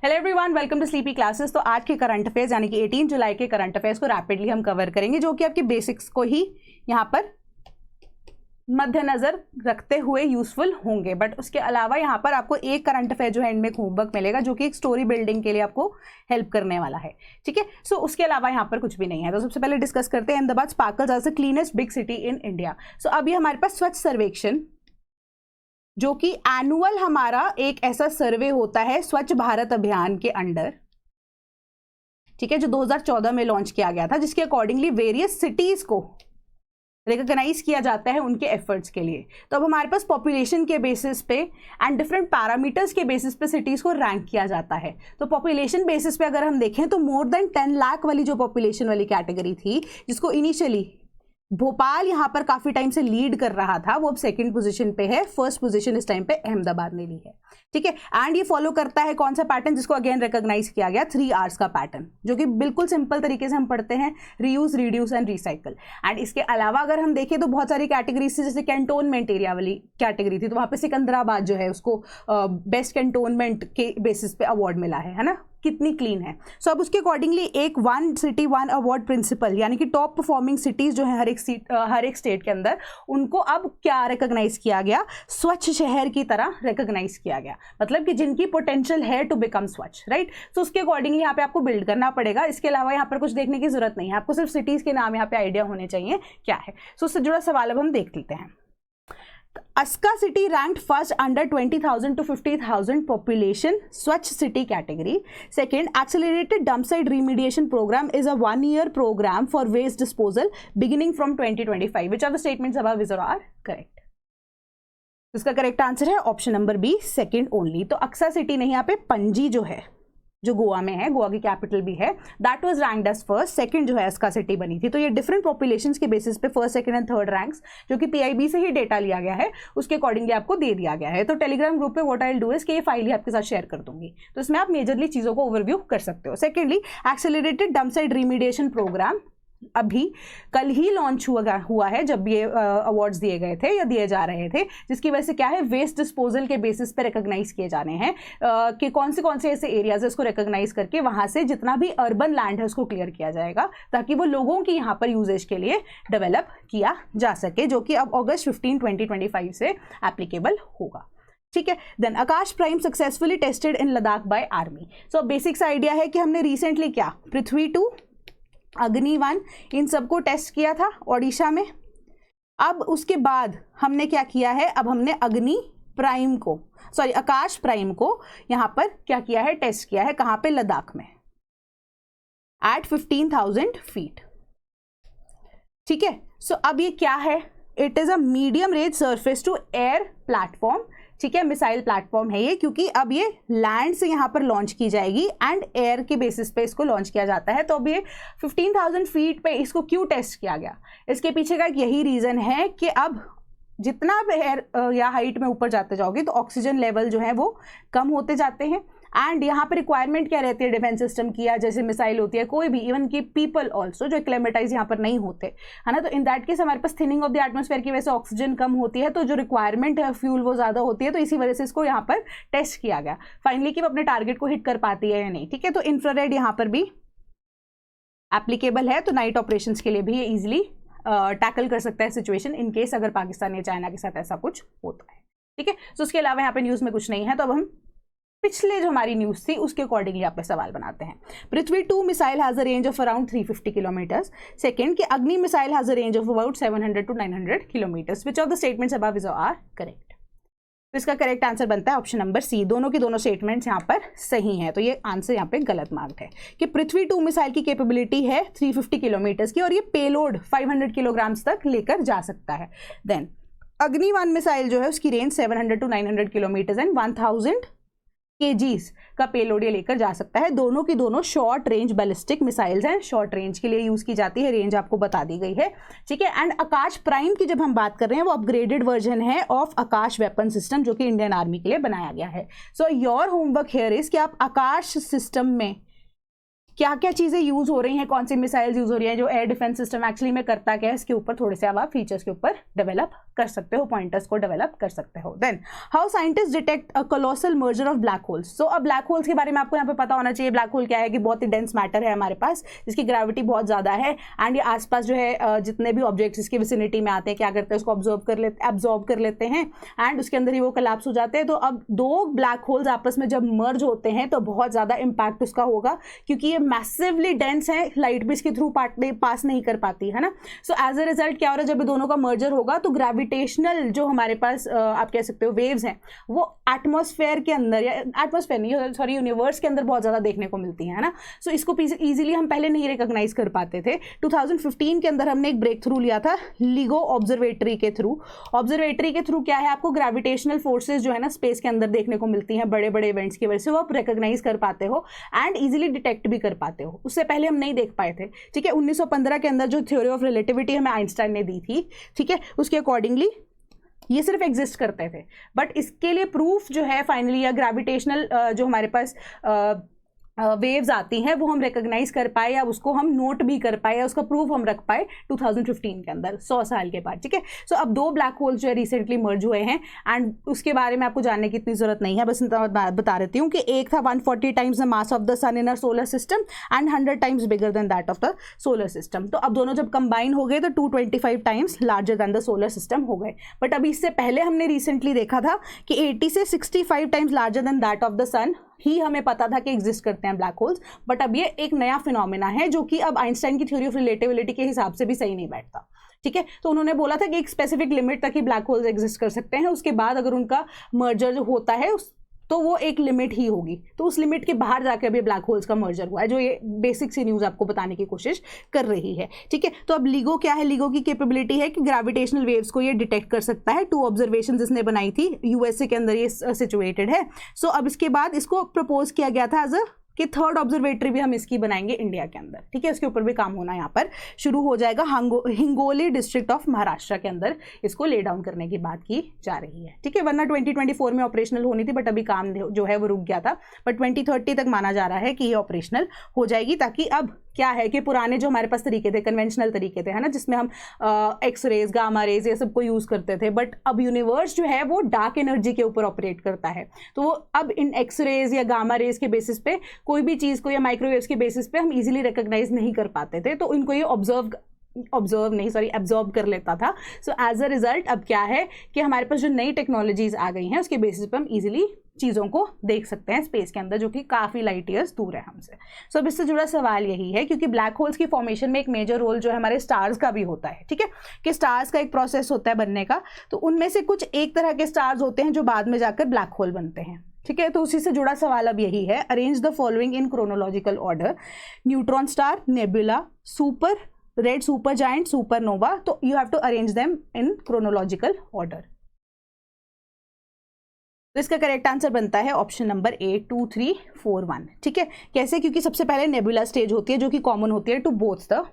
Hello everyone, welcome to sleepy classes. तो आज के करंट अफेयर्स यानी कि 18 जुलाई के करंट अफेयर्स को रैपिडली हम कवर करेंगे, जो कि आपके बेसिक्स को ही यहाँ पर मद्देनजर रखते हुए यूजफुल होंगे। बट उसके अलावा यहाँ पर आपको एक करंट अफेयर जो है एंड में होमवर्क मिलेगा, जो कि एक स्टोरी बिल्डिंग के लिए आपको हेल्प करने वाला है। ठीक है, सो उसके अलावा यहाँ पर कुछ भी नहीं है। तो सबसे पहले डिस्कस करते हैं Ahmedabad sparkles as the cleanest big city in India. So अभी हमारे पास स्वच्छ सर्वेक्षण, जो कि एनुअल हमारा एक ऐसा सर्वे होता है स्वच्छ भारत अभियान के अंडर, ठीक है, जो 2014 में लॉन्च किया गया था, जिसके अकॉर्डिंगली वेरियस सिटीज को रिकॉग्नाइज किया जाता है उनके एफर्ट्स के लिए। तो अब हमारे पास पॉपुलेशन के बेसिस पे एंड डिफरेंट पैरामीटर्स के बेसिस पे सिटीज को रैंक किया जाता है। तो पॉपुलेशन बेसिस पे अगर हम देखें तो मोर देन 10 लाख वाली जो पॉपुलेशन वाली कैटेगरी थी, जिसको इनिशियली भोपाल यहाँ पर काफी टाइम से लीड कर रहा था, वो अब सेकंड पोजीशन पे है। फर्स्ट पोजीशन इस टाइम पे अहमदाबाद ने ली है। ठीक है, एंड ये फॉलो करता है कौन सा पैटर्न, जिसको अगेन रिकॉग्नाइज किया गया 3 Rs का पैटर्न, जो कि बिल्कुल सिंपल तरीके से हम पढ़ते हैं, reuse, reduce and recycle. And इसके अलावा अगर हम देखें तो बहुत सारी कैटेगरीज थी, जैसे कैंटोनमेंट एरिया वाली कैटेगरी थी, तो वहाँ पे सिकंदराबाद जो है उसको बेस्ट कैंटोनमेंट के बेसिस पे अवार्ड मिला है ना, कितनी क्लीन है। सो अब उसके अकॉर्डिंगली एक one city one award principal, यानी कि टॉप परफॉर्मिंग सिटीज जो है हर एक स्टेट के अंदर, उनको अब क्या रिकॉग्नाइज किया गया, स्वच्छ शहर की तरह रिकॉग्नाइज किया गया। मतलब कि जिनकी पोटेंशियल है टू बिकम स्वच्छ, राइट। तो उसके अकॉर्डिंगली यहाँ पे आपको बिल्ड करना पड़ेगा। इसके अलावा यहाँ पर कुछ देखने की जरूरत नहीं है, आपको सिर्फ सिटीज के नाम यहाँ पे आइडिया होने चाहिए क्या है। सो उससे जुड़ा सवाल अब हम देख लेते हैं। Aska city ranked first under 20,000 to 50,000 population Swachh city category. Second, accelerated dump site remediation program is a 1-year program for waste disposal beginning from 2025. Which of the statements above is or are correct? इसका correct answer है option number B, second only. तो अक्सा city नहीं, यहाँ पे पणजी जो है, जो गोवा में है, गोवा की कैपिटल भी है, that was ranked as first. Second जो है अस्का सिटी बनी थी। तो ये डिफरेंट पॉपुलेशंस के बेसिस पे first, second and third ranks, जो कि पीआईबी से ही डेटा लिया गया है, उसके अकॉर्डिंगली आपको दे दिया गया है। तो टेलीग्राम ग्रुप पे what I will do is कि ये फाइल ही आपके साथ शेयर कर दूंगी, तो इसमें आप मेजरली चीजों को ओवरव्यू कर सकते हो। Secondly, accelerated dump site remediation programme अभी कल ही लॉन्च हुआ है, जब ये अवार्ड्स दिए गए थे या दिए जा रहे थे, जिसकी वजह से क्या है, वेस्ट डिस्पोजल के बेसिस पे रिकॉग्नाइज किए जाने हैं कि कौन से ऐसे एरियाज है, उसको रिकॉग्नाइज करके वहां से जितना भी अर्बन लैंड है उसको क्लियर किया जाएगा, ताकि वो लोगों की यहाँ पर यूजेज के लिए डेवलप किया जा सके, जो कि अब अगस्त 15, 2025 से एप्लीकेबल होगा। ठीक है, then Akash prime successfully tested in Ladakh by army. So basics idea है कि हमने रिसेंटली क्या पृथ्वी 2, अग्नि 1, इन सबको टेस्ट किया था ओडिशा में। अब उसके बाद हमने क्या किया है, अब हमने अग्नि प्राइम को, सॉरी आकाश प्राइम को यहाँ पर क्या किया है, टेस्ट किया है। कहाँ पे, लद्दाख में, एट 15,000 फीट। ठीक है, सो अब ये क्या है, it is a medium range surface to air platform. ठीक है, मिसाइल प्लेटफॉर्म है ये, क्योंकि अब ये लैंड से यहाँ पर लॉन्च की जाएगी एंड एयर के बेसिस पे इसको लॉन्च किया जाता है। तो अब ये 15,000 फीट पे इसको क्यों टेस्ट किया गया, इसके पीछे का यही रीजन है कि अब जितना आप एयर या हाइट में ऊपर जाते जाओगे तो ऑक्सीजन लेवल जो है वो कम होते जाते हैं। एंड यहाँ पे रिक्वायरमेंट क्या रहती है डिफेंस सिस्टम की, या जैसे मिसाइल होती है, कोई भी, इवन की पीपल ऑल्सो जो एक्लेमेटाइज यहाँ पर नहीं होते, है ना। तो इन दैट केस हमारे पास थिनिंग ऑफ द एटमॉस्फेयर की वजह से ऑक्सीजन कम होती है, तो जो रिक्वायरमेंट है फ्यूल वो ज्यादा होती है। तो इसी वजह से इसको यहाँ पर टेस्ट किया गया फाइनली कि वो अपने टारगेट को हिट कर पाती है या नहीं। ठीक है, तो इंफ्रारेड यहाँ पर भी एप्लीकेबल है, तो नाइट ऑपरेशन के लिए भी ये ईजिली टैकल कर सकता है सिचुएशन, इन केस अगर पाकिस्तान या चाइना के साथ ऐसा कुछ होता है। ठीक है, तो उसके अलावा यहाँ पे न्यूज में कुछ नहीं है। तो अब हम पिछले जो हमारी न्यूज थी उसके अकॉर्डिंगली यहाँ पे सवाल बनाते हैं। Prithvi 2 missile has a range of around 350 kilometres. Second, कि Agni missile has a range of about 700 to 900 kilometres. Which of the statements above is are correct? तो इसका करेक्ट आंसर बनता है ऑप्शन नंबर सी। दोनों की दोनों स्टेटमेंट्स यहाँ पर सही हैं, तो ये आंसर यहाँ पे गलत मार्क्ड है कि पृथ्वी 2 मिसाइल की कैपेबिलिटी है 350 किलोमीटर्स की, और ये पेलोड 500 किलोग्राम्स तक लेकर जा सकता है। देन अग्नि 1 मिसाइल जो है उसकी range 700 to 900 kilometres and 1000 kgs का पेलोड ये लेकर जा सकता है। दोनों की दोनों शॉर्ट रेंज बैलिस्टिक मिसाइल्स हैं, शॉर्ट रेंज के लिए यूज की जाती है, रेंज आपको बता दी गई है। ठीक है, एंड आकाश प्राइम की जब हम बात कर रहे हैं, वो अपग्रेडेड वर्जन है ऑफ आकाश वेपन सिस्टम, जो कि इंडियन आर्मी के लिए बनाया गया है। So your homework here is कि आप आकाश सिस्टम में क्या क्या चीज़ें यूज हो रही हैं, कौन सी मिसाइल्स यूज हो रही हैं, जो एयर डिफेंस सिस्टम एक्चुअली में करता क्या है, इसके ऊपर थोड़े से अब आप फीचर्स के ऊपर डेवलप कर सकते हो, पॉइंटर्स को डेवलप कर सकते हो। Then how scientist detect a colossal merger of black holes. So अब ब्लैक होल्स के बारे में आपको यहाँ पे पता होना चाहिए। ब्लैक होल क्या है कि बहुत ही डेंस मैटर है हमारे पास, जिसकी ग्रेविटी बहुत ज़्यादा है, एंड ये आसपास जो है जितने भी ऑब्जेक्ट्स इसके विसिनिटी में आते हैं, क्या करते हैं, उसको एब्जॉर्ब कर लेते हैं, एंड उसके अंदर ही वो कोलैप्स हो जाते हैं। तो अब दो ब्लैक होल्स आपस में जब मर्ज होते हैं तो बहुत ज़्यादा इम्पैक्ट उसका होगा, क्योंकि ये मैसिवली डेंस है, लाइट भी इसके थ्रू पास नहीं कर पाती है ना। सो एज अ रिजल्ट क्या हो रहा है, जब दोनों का मर्जर होगा तो ग्रेविटेशनल जो हमारे पास आप कह सकते हो वेव्स हैं, वो एटमॉस्फेयर के अंदर, या एटमॉस्फेयर नहीं, सॉरी, यूनिवर्स के अंदर बहुत ज़्यादा देखने को मिलती है ना। सो इसको ईजिली हम पहले नहीं रिकॉग्नाइज कर पाते थे। 2015 के अंदर हमने एक ब्रेक थ्रू लिया था लिगो ऑब्जर्वेटरी के थ्रू। ऑब्जर्वेटरी के थ्रू क्या है, आपको ग्रेविटेशनल फोर्सेज जो है ना स्पेस के अंदर देखने को मिलती हैं बड़े बड़े इवेंट्स की वजह से, वो आप रिकॉग्नाइज कर पाते हो एंड इजीली डिटेक्ट भी कर पाते हो। उससे पहले हम नहीं देख पाए थे, ठीक है। 1915 के अंदर जो थ्योरी ऑफ रिलेटिविटी हमें आइंस्टाइन ने दी थी, ठीक है, उसके अकॉर्डिंगली ये सिर्फ एग्जिस्ट करते थे, बट इसके लिए प्रूफ जो है फाइनली, या ग्रेविटेशनल जो हमारे पास वेव्स आती हैं वो हम रिकॉग्नाइज कर पाए, या उसको हम नोट भी कर पाए, या उसका प्रूफ हम रख पाए 2015 के अंदर, 100 साल के बाद, ठीक है। सो अब दो ब्लैक होल्स जो है रिसेंटली मर्ज हुए हैं, एंड उसके बारे में आपको जानने की इतनी जरूरत नहीं है, बस बता देती हूँ कि एक था 140 times the mass of the sun in our solar system and 100 times bigger than that of the solar system. तो अब दोनों जब कंबाइन हो गए तो 225 times larger than the solar system हो गए। बट अभी इससे पहले हमने रिसेंटली देखा था कि 80 से 65 times larger than that of the sun ही हमें पता था कि एग्जिस्ट करते हैं ब्लैक होल्स, बट अब ये एक नया फिनोमेना है जो कि अब आइंस्टाइन की थ्योरी ऑफ रिलेटिविटी के हिसाब से भी सही नहीं बैठता, ठीक है। तो उन्होंने बोला था कि एक स्पेसिफिक लिमिट तक ही ब्लैक होल्स एग्जिस्ट कर सकते हैं, उसके बाद अगर उनका मर्जर जो होता है तो वो एक लिमिट ही होगी, तो उस लिमिट के बाहर जाकर अभी ब्लैक होल्स का मर्जर हुआ है, जो ये बेसिक सी न्यूज़ आपको बताने की कोशिश कर रही है, ठीक है। तो अब लिगो क्या है, लिगो की कैपेबिलिटी है कि ग्रेविटेशनल वेव्स को ये डिटेक्ट कर सकता है। 2 ऑब्जर्वेशंस इसने बनाई थी, यूएसए के अंदर ये सिचुएटेड है। सो अब इसके बाद इसको प्रपोज किया गया था एज अ कि 3rd ऑब्जर्वेटरी भी हम इसकी बनाएंगे इंडिया के अंदर, ठीक है। उसके ऊपर भी काम होना यहाँ पर शुरू हो जाएगा। हिंगोली डिस्ट्रिक्ट ऑफ महाराष्ट्र के अंदर इसको ले डाउन करने की बात की जा रही है, ठीक है। वरना 2024 में ऑपरेशनल होनी थी, बट अभी काम जो है वो रुक गया था, बट 2030 तक माना जा रहा है कि ये ऑपरेशनल हो जाएगी, ताकि अब क्या है कि पुराने जो हमारे पास तरीके थे, कन्वेंशनल तरीके थे, है ना, जिसमें हम एक्स रेज, गामा रेज ये सब को यूज़ करते थे, बट अब यूनिवर्स जो है वो डार्क एनर्जी के ऊपर ऑपरेट करता है। तो अब इन एक्स रेज या गामा रेज के बेसिस पे कोई भी चीज़ को, या माइक्रोवेव्स के बेसिस पे हम इजीली रिकॉग्नाइज नहीं कर पाते थे, तो इनको ये एब्जॉर्ब कर लेता था। सो एज अ रिजल्ट अब क्या है कि हमारे पास जो नई टेक्नोलॉजीज आ गई हैं उसके बेसिस पे हम इजीली चीज़ों को देख सकते हैं स्पेस के अंदर, जो कि काफ़ी लाइट ईयर्स दूर है हमसे। सो अब इससे जुड़ा सवाल यही है, क्योंकि ब्लैक होल्स की फॉर्मेशन में एक मेजर रोल जो है हमारे स्टार्स का भी होता है, ठीक है, कि स्टार्स का एक प्रोसेस होता है बनने का, तो उनमें से कुछ एक तरह के स्टार्स होते हैं जो बाद में जाकर ब्लैक होल बनते हैं, ठीक है। तो उसी से जुड़ा सवाल अब यही है, arrange the following in chronological order: neutron star, nebula, super red super giant, supernova. तो you have to arrange them in chronological order. तो इसका करेक्ट आंसर बनता है ऑप्शन नंबर ए, 2, 3, 4, 1, ठीक है। कैसे? क्योंकि सबसे पहले नेबुला स्टेज होती है जो कि कॉमन होती है टू बोथ द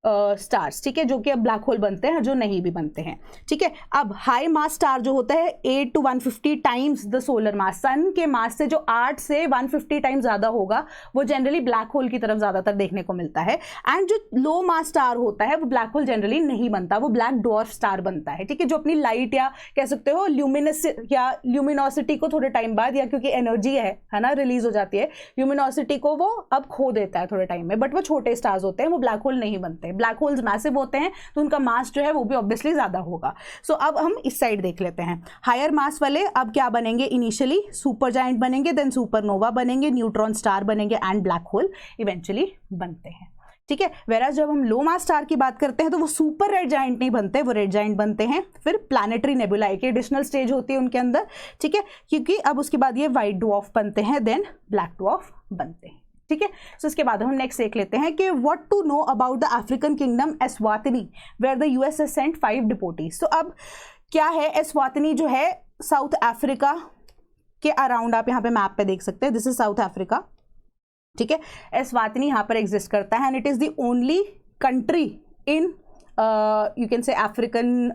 स्टार्स, ठीक है, जो कि अब ब्लैक होल बनते हैं, जो नहीं भी बनते हैं, ठीक है। अब हाई मास स्टार जो होता है 8 to 150 times the solar mass, sun के मास से जो 8 से 150 टाइम्स ज़्यादा होगा, वो जनरली ब्लैक होल की तरफ ज़्यादातर देखने को मिलता है। एंड जो लो मास स्टार होता है वो ब्लैक होल जनरली नहीं बनता, वो ब्लैक डॉर्फ स्टार बनता है, ठीक है, जो अपनी लाइट या कह सकते हो ल्यूमिनोसिटी को थोड़े टाइम बाद, या क्योंकि एनर्जी है ना, रिलीज हो जाती है, ल्यूमिनोसिटी को वो अब खो देता है थोड़े टाइम में, बट वो छोटे स्टार्स होते हैं, वो ब्लैक होल नहीं बनते। ब्लैक होल्स मैसिव होते हैं तो उनका मास जो है वो भी ऑब्वियसली ज्यादा होगा। सो अब हम इस साइड देख लेते हैं, हायर मास वाले अब क्या बनेंगे, इनिशियली सुपर जायंट बनेंगे, देन सुपरनोवा बनेंगे, न्यूट्रॉन स्टार बनेंगे, एंड ब्लैक होल इवेंचुअली बनते हैं, ठीक है। वेराज जब हम लो मास स्टार की बात करते हैं तो वो सुपर रेड जायंट नहीं बनते, वो रेड जायंट बनते हैं। फिर प्लैनेटरी नेबुला एक एडिशनल स्टेज होती है उनके अंदर, ठीक है, क्योंकि अब उसके बाद ये व्हाइट ड्वार्फ बनते हैं, देन ब्लैक ड्वार्फ बनते हैं, ठीक है। सो इसके बाद हम नेक्स्ट देख लेते हैं कि what to know about the African kingdom Eswatini where the US has sent 5 deportees. तो अब क्या है, एस्वातिनी जो है साउथ अफ्रीका के अराउंड, आप यहाँ पे मैप पे देख सकते हैं, दिस इज साउथ अफ्रीका, ठीक है। एस्वातिनी यहाँ पर एग्जिस्ट करता है, and it is the only country in you can say African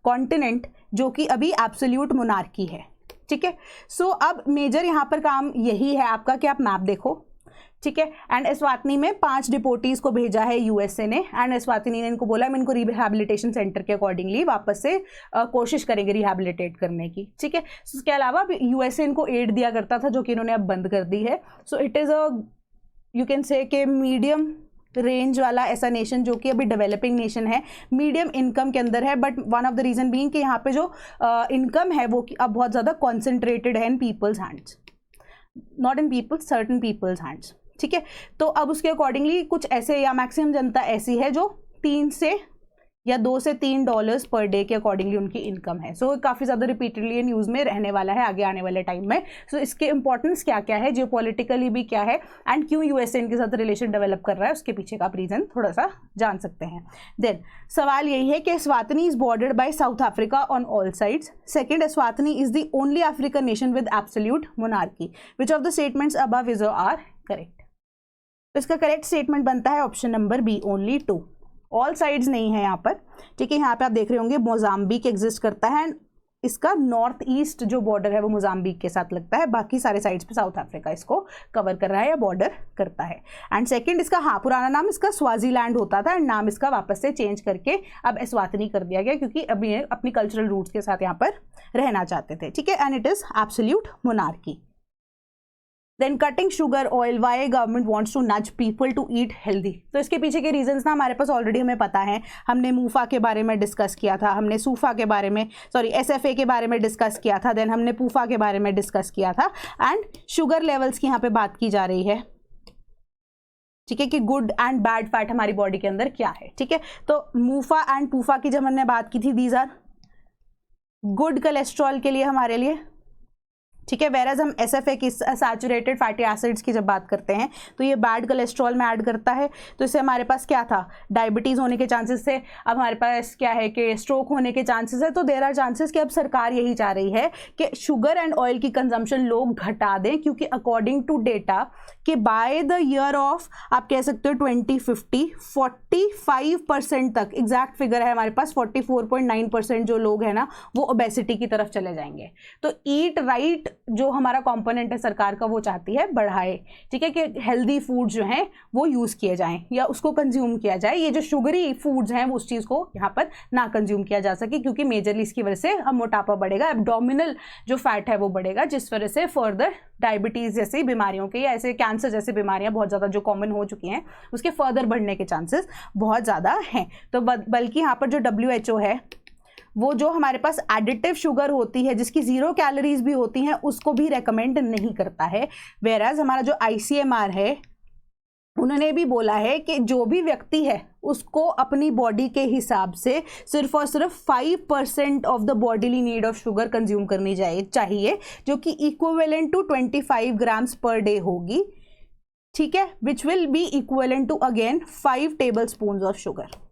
continent जो कि अभी एब्सोल्यूट मोनार्की है, ठीक है। सो अब मेजर यहाँ पर काम यही है आपका कि आप मैप देखो, ठीक है। एंड एस्वातिनी में 5 डिपोटीज को भेजा है यूएसए ने, एंड एस्वातिनी ने इनको बोला हम इनको रिहैबिलिटेशन सेंटर के अकॉर्डिंगली वापस से कोशिश करेंगे रिहैबिलिटेट करने की, ठीक है। इसके अलावा यूएसए इनको एड दिया करता था जो कि इन्होंने अब बंद कर दी है। So it is a you can say कि मीडियम रेंज वाला ऐसा नेशन जो कि अभी डेवलपिंग नेशन है, मीडियम इनकम के अंदर है, but one of the reason being कि यहाँ पे जो इनकम है वो अब बहुत ज़्यादा कॉन्सेंट्रेटेड है in people's hands, not in people's, certain people's hands, ठीक है। तो अब उसके अकॉर्डिंगली कुछ ऐसे या मैक्सिमम जनता ऐसी है जो 3 से या $2 से $3 पर डे के अकॉर्डिंगली उनकी इनकम है। सो काफ़ी ज़्यादा रिपीटेडली न्यूज़ में रहने वाला है आगे आने वाले टाइम में। सो इसके इंपॉर्टेंस क्या क्या है, जियोपॉलिटिकली भी क्या है, एंड क्यों यूएसए इनके साथ रिलेशन डेवलप कर रहा है, उसके पीछे का आप रीज़न थोड़ा सा जान सकते हैं। देन सवाल यही है कि Eswatini is bordered by South Africa on all sides. Second, Eswatini is the only African nation with absolute monarchy. Which of the statements above is are correct? तो इसका करेक्ट स्टेटमेंट बनता है option number B, only 2। All sides नहीं है यहाँ पर, ठीक है। यहाँ पे आप देख रहे होंगे मोजाम्बिक एग्जिस्ट करता है, एंड इसका नॉर्थ ईस्ट जो बॉर्डर है वो मोजाम्बिक के साथ लगता है, बाकी सारे साइड्स पे साउथ अफ्रीका इसको कवर कर रहा है या बॉर्डर करता है। एंड सेकंड, इसका पुराना नाम इसका स्वाजीलैंड होता था, एंड नाम इसका वापस से चेंज करके अब एस्वातिनी कर दिया गया क्योंकि अभी ये अपनी कल्चरल रूट्स के साथ यहाँ पर रहना चाहते थे, ठीक है। And it is absolute monarchy. Then cutting sugar oil, why government wants to nudge people to eat healthy. तो इसके पीछे के रीजंस ना हमारे पास ऑलरेडी हमें पता है, हमने मूफा के बारे में डिस्कस किया था, हमने सूफा के बारे में SFA के बारे में डिस्कस किया था, देन हमने पूफा के बारे में डिस्कस किया था, एंड शुगर लेवल्स की यहाँ पे बात की जा रही है, ठीक है, कि गुड एंड बैड फैट हमारी बॉडी के अंदर क्या है, ठीक है। तो मूफा एंड पूफा की जब हमने बात की थी, दीज आर गुड कोलेस्ट्रॉल के लिए हमारे लिए, ठीक है। वेरएज हम SFA की सैचुरेटेड फैटी एसिड्स की जब बात करते हैं तो ये बैड कोलेस्ट्रॉल में ऐड करता है, तो इससे हमारे पास क्या था, डायबिटीज़ होने के चांसेस थे। अब हमारे पास क्या है कि स्ट्रोक होने के चांसेस है। तो देयर आर चांसेस कि अब सरकार यही चाह रही है कि शुगर एंड ऑयल की कंजम्पशन लोग घटा दें, क्योंकि अकॉर्डिंग टू डेटा कि बाय द ईयर ऑफ आप कह सकते हो 2050 45% तक, एग्जैक्ट फिगर है हमारे पास 44.9% जो लोग हैं ना वो ओबेसिटी की तरफ चले जाएंगे। तो ईट राइट जो हमारा कंपोनेंट है सरकार का वो चाहती है बढ़ाए, ठीक है, कि हेल्दी फूड जो हैं वो यूज़ किए जाएं या उसको कंज्यूम किया जाए। ये जो शुगरी फूड्स हैं वो उस चीज़ को यहाँ पर ना कंज्यूम किया जा सके, क्योंकि मेजरली इसकी वजह से अब मोटापा बढ़ेगा, एब्डोमिनल जो फैट है वो बढ़ेगा, जिस वजह से फर्दर डायबिटीज़ जैसी बीमारियों के या ऐसे कैंसर जैसी बीमारियाँ बहुत ज़्यादा जो कॉमन हो चुकी हैं उसके फर्दर बढ़ने के चांसेस बहुत ज़्यादा हैं। तो बल्कि यहाँ पर जो WHO है वो जो हमारे पास एडिटिव शुगर होती है जिसकी 0 कैलोरीज भी होती हैं उसको भी रेकमेंड नहीं करता है। वेराज हमारा जो ICMR है उन्होंने भी बोला है कि जो भी व्यक्ति है उसको अपनी बॉडी के हिसाब से सिर्फ और सिर्फ 5% of the bodily need of sugar consume करनी चाहिए, जो कि equivalent to 25 grams per day होगी, ठीक है, which will be equivalent to again 5 tablespoon of sugar.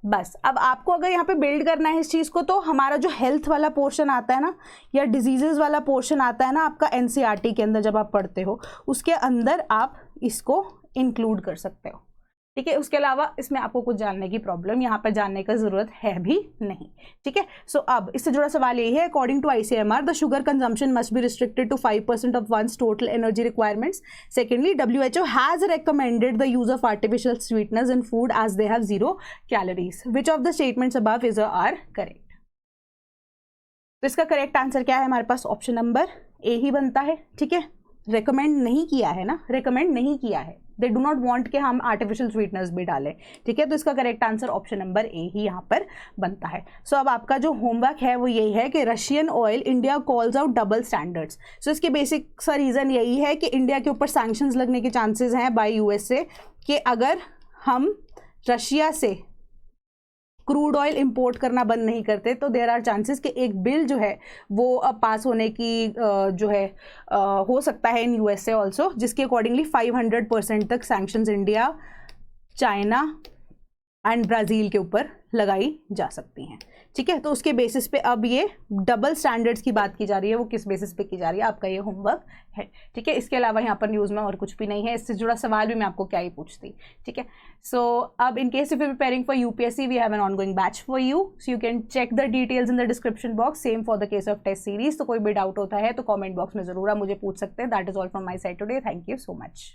बस अब आपको अगर यहाँ पे बिल्ड करना है इस चीज़ को, तो हमारा जो हेल्थ वाला पोर्शन आता है ना या डिजीजेस वाला पोर्शन आता है ना आपका NCERT के अंदर जब आप पढ़ते हो, उसके अंदर आप इसको इंक्लूड कर सकते हो, ठीक है। उसके अलावा इसमें आपको कुछ जानने की प्रॉब्लम यहाँ पर जानने का ज़रूरत है भी नहीं, ठीक है। सो अब इससे जुड़ा सवाल यही है, according to ICMR the sugar consumption must be restricted to 5% of one's total energy requirements. Secondly, WHO has recommended the use of artificial sweeteners in food as they have 0 calories. Which of the statements above is are correct? तो इसका correct answer क्या है हमारे पास? Option number A ही बनता है, ठीक है। Recommend नहीं किया है ना, रिकमेंड नहीं किया है, दे डू नॉट वांट कि हम आर्टिफिशियल स्वीटनर्स भी डालें, ठीक है। तो इसका correct answer option number A ही यहाँ पर बनता है। सो अब आपका जो होमवर्क है वो यही है कि Russian oil India calls out double standards. So इसके बेसिक सा रीज़न यही है कि इंडिया के ऊपर सैंक्शंस लगने के चांसेस हैं बाय USA कि अगर हम रशिया से क्रूड ऑयल इंपोर्ट करना बंद नहीं करते तो देयर आर चांसेस कि एक बिल जो है वो अब पास होने की जो है हो सकता है इन USA ऑल्सो, जिसके अकॉर्डिंगली 500% तक sanctions India, China and Brazil के ऊपर लगाई जा सकती हैं, ठीक है। तो उसके बेसिस पे अब ये डबल स्टैंडर्ड्स की बात की जा रही है, वो किस बेसिस पे की जा रही है आपका ये होमवर्क है, ठीक है। इसके अलावा यहाँ पर न्यूज़ में और कुछ भी नहीं है, इससे जुड़ा सवाल भी मैं आपको क्या ही पूछती, ठीक है। सो अब in case if you preparing for UPSC we have an ongoing batch for you, so you can check the details in the description box, same for the case of test series. तो कोई भी doubt होता है तो comment box में ज़रूर आप मुझे पूछ सकते हैं। That is all from my side today, thank you so much.